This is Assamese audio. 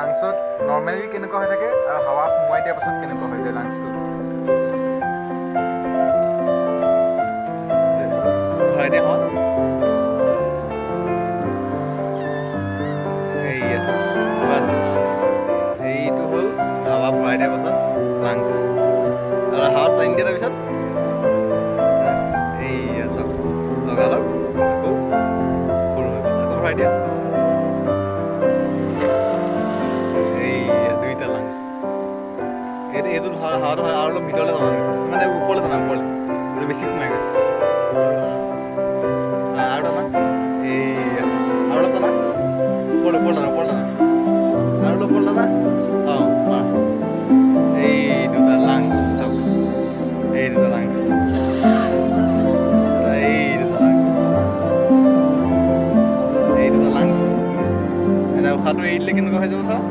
লাংছত নৰ্মেলি কেনেকুৱা হৈ থাকে আৰু হাৱা সোমোৱাই দিয়াৰ পাছত কেনেকুৱা হৈ যায় লাংছটো। ভৰাই দিয়া হাৱা এই আছে বাছ এইটো হ'ল হাৱা ভৰাই দিয়াৰ পাছত লাংছ আৰু হাৱাত টানি দিয়া তাৰপিছত এই চব লগালগ আকৌ ফুল হৈ গ'ল আকৌ ভৰাই দিয়া এই দুইটা লাংছ এইটো হাৱাটো আৰু অলপ ভিতৰলৈ টানা মানে ওপৰলৈ টানা ওপৰলৈ এইটো বেছি সোমাই গৈছে আৰু টানা এই আৰু অলপ টানা ওপৰলৈ টানা আৰু অলপ ওপৰলৈ টানা অঁ এই দুটা লাংছ চব এই দুটা লাংছ এই দুটা লাংছ এটা উশাহটো এৰি দিলে কেনেকুৱা হৈ যাব চাওঁ